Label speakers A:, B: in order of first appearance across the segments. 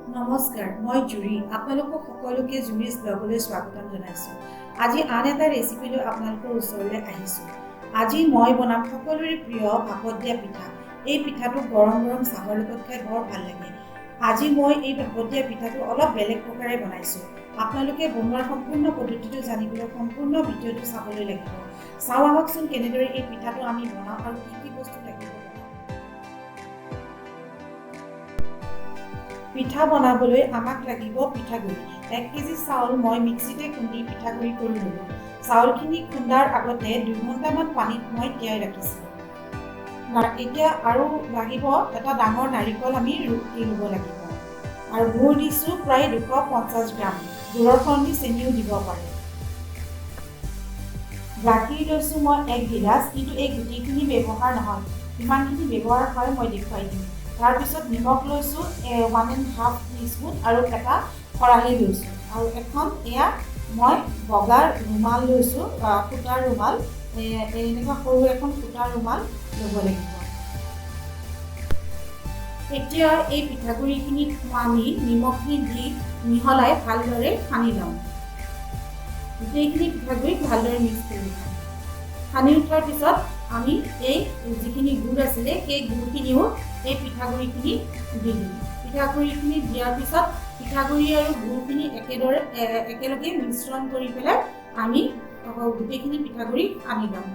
A: নমস্কাৰ, মই জুৰি। আপোনালোকক সকলোকে জুৰিছ ব্লগলৈ স্বাগতম জনাইছোঁ। আজি আন এটা ৰেচিপি লৈ আপোনালোকৰ ওচৰলৈ আহিছোঁ। আজি মই বনাম সকলোৰে প্ৰিয় ভাপত দিয়া পিঠা। এই পিঠাটো গৰম গৰম চাহৰ লগত খাই বৰ ভাল লাগে। আজি মই এই ভাপত দিয়া পিঠাটো অলপ বেলেগ প্ৰকাৰে বনাইছোঁ। আপোনালোকে বনোৱাৰ সম্পূৰ্ণ পদ্ধতিটো জানিবলৈ সম্পূৰ্ণ ভিডিঅ'টো চাবলৈ লাগিব। চাওঁ আহকচোন কেনেদৰে এই পিঠাটো আমি বনাওঁ আৰু কি বস্তু লাগিব। পিঠা বনাবলৈ আমাক লাগিব পিঠাগুড়ি। 1 কেজি চাউল মই মিক্সিতে খুন্দি পিঠাগুড়ি কৰি ল'লোঁ। চাউলখিনি খুন্দাৰ আগতে 2 ঘণ্টামান পানীত মই তিয়াই ৰাখিছিলোঁ। এতিয়া আৰু লাগিব এটা ডাঙৰ নাৰিকল আমি ৰুকি ল'ব লাগিব। আৰু গুড় দিছোঁ প্ৰায় 250 গ্ৰাম। গুড়ৰ সলনি চেনিও দিব পাৰে। গাখীৰ লৈছোঁ মই 1 গিলাচ, কিন্তু এই গোটেইখিনি ব্যৱহাৰ নহয়। কিমানখিনি ব্যৱহাৰ হয় মই দেখুৱাই দিম। তাৰপিছত নিমখ লৈছোঁ 1.5 টিস্পুন আৰু এটা খৰাহি লৈছোঁ। আৰু এখন এয়া মই বগা ৰুমাল লৈছোঁ, সূতাৰ ৰুমাল। এনেকুৱা সৰু এখন সূতাৰ ৰুমাল ল'ব লাগিব। এতিয়া এই পিঠাগুড়িখিনিত আমি নিমখখিনি দি মিহলাই ভালদৰে সানি ল'ম। গোটেইখিনি পিঠাগুড়ি ভালদৰে মিক্স কৰি ল'ম। সানি উঠাৰ পিছত আমি এই যিখিনি গুড় আছিলে সেই গুড়খিনিও এই পিঠাগুড়িখিনি দি দিম। পিঠাগুড়িখিনি দিয়াৰ পিছত পিঠাগুড়ি আৰু গুড়খিনি একেলগে মিশ্ৰণ কৰি পেলাই আমি গোটেইখিনি পিঠাগুড়ি সানি ল'ম।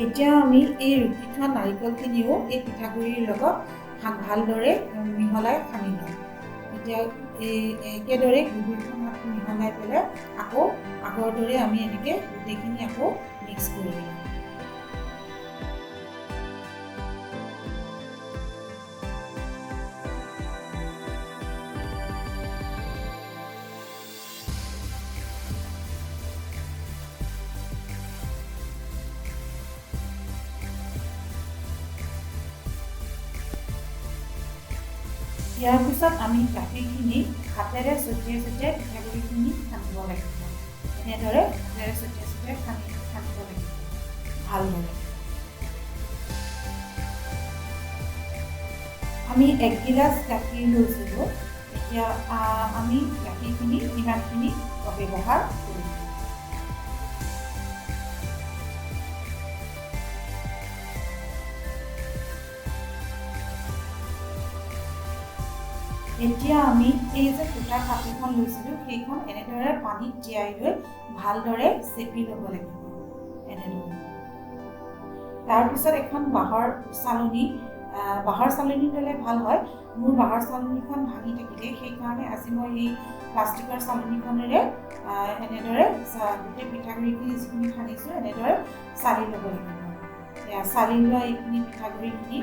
A: এতিয়া আমি এই ৰুকি থোৱা নাৰিকলখিনিও এই পিঠাগুড়িৰ লগত ভালদৰে মিহলাই সানি ল'ম। এতিয়া একেদৰে গুড়িখন মিহলাই পেলাই আকৌ আগৰ দৰে আমি এনেকৈ গোটেইখিনি আকৌ মিক্স কৰি ল'ম। ইয়াৰ পিছত আমি গাখীৰখিনি হাতেৰে ছটিয়াই ছটিয়াই পিঠাগুড়িখিনি সানিব লাগিব। এনেদৰে হাতেৰে ছটিয়াই ছটিয়াই সানিব লাগিব ভালদৰে। আমি 1 গিলাচ গাখীৰ লৈছিলোঁ। এতিয়া আমি গাখীৰখিনি ইমানখিনি ব্যৱহাৰ কৰিম। এতিয়া আমি এই যে সূতাৰ কাপোৰখন লৈছিলোঁ সেইখন এনেদৰে পানীত তিয়াই লৈ ভালদৰে চেপি ল'ব লাগিব। এনেদৰে তাৰপিছত এখন বাঁহৰ চালনী ল'লে ভাল হয়। মোৰ বাঁহৰ চালনীখন ভাঙি থাকিলে সেইকাৰণে আজি মই এই প্লাষ্টিকৰ চালনীখনেৰে এনেদৰে গোটেই পিঠাগুড়িখিনি যিখিনি সানিছোঁ এনেদৰে চালি ল'ব লাগিব। চালি লোৱা এইখিনি পিঠাগুড়িখিনি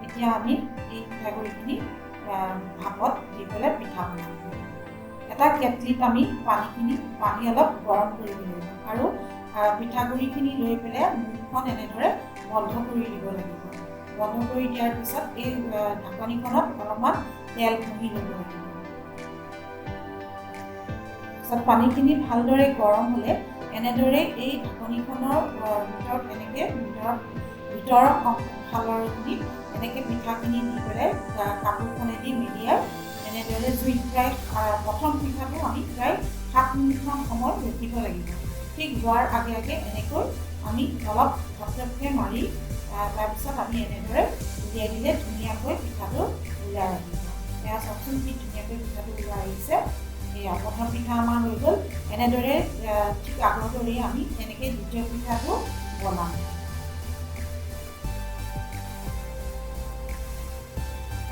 A: এতিয়া আমি এই পিঠাগুড়িখিনি ভাপত দি পেলাই পিঠা বনাম। এটা কেটলিত আমি পানী অলপ গৰম কৰি দিলোঁ আৰু পিঠাগুড়িখিনি লৈ পেলাই মুখখন এনেদৰে বন্ধ কৰি দিব লাগিব। বন্ধ কৰি দিয়াৰ পিছত এই ঢাকনিখনত অলপমান তেল ঘঁহি ল'ব লাগিব। তাৰপিছত পানীখিনি ভালদৰে গৰম হ'লে এনেদৰে এই ঢাকনিখনৰ ভিতৰত এনেকৈ ভিতৰৰ ফালৰখিনি এনেকৈ পিঠাখিনি দি পেলাই কাপোৰখনেদি মেৰিয়াই এনেদৰে জুইত প্ৰায় প্ৰথম পিঠাটো আমি প্ৰায় 7 মিনিটমান সময় ৰখিব লাগিব। ঠিক হোৱাৰ আগে আগে এনেকৈ আমি অলপ ধপধপকৈ মাৰি তাৰপিছত আমি এনেদৰে উলিয়াই দিলে ধুনীয়াকৈ পিঠাটো ওলাই আহিব। এয়া চাওকচোন কি ধুনীয়াকৈ পিঠাটো ওলাই আহিছে। এয়া প্ৰথম পিঠা আমাৰ হৈ গ'ল। এনেদৰে ঠিক আগৰ দৰেই আমি এনেকৈ দ্বিতীয় পিঠাটো বনাম।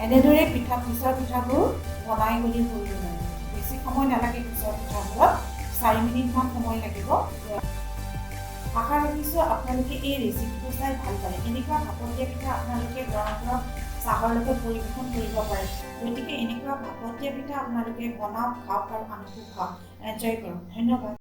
A: এনেদৰে পিছৰ পিঠাবোৰ বনাই গ'লে হৈ গ'ল। বেছি সময় নালাগে পিছৰ পিঠাবোৰত, 4 মিনিটমান সময় লাগিব। আশা ৰাখিছোঁ আপোনালোকে এই ৰেচিপিটো চাই ভাল পালে। এনেকুৱা ভাপত দিয়া পিঠা আপোনালোকে গৰম গৰম চাহৰ লগত পৰিৱেশন কৰিব পাৰে। গতিকে এনেকুৱা ভাপত দিয়া পিঠা আপোনালোকে বনাওক, খাওক আৰু আনকো খুৱাওক। এনজয় কৰক। ধন্যবাদ।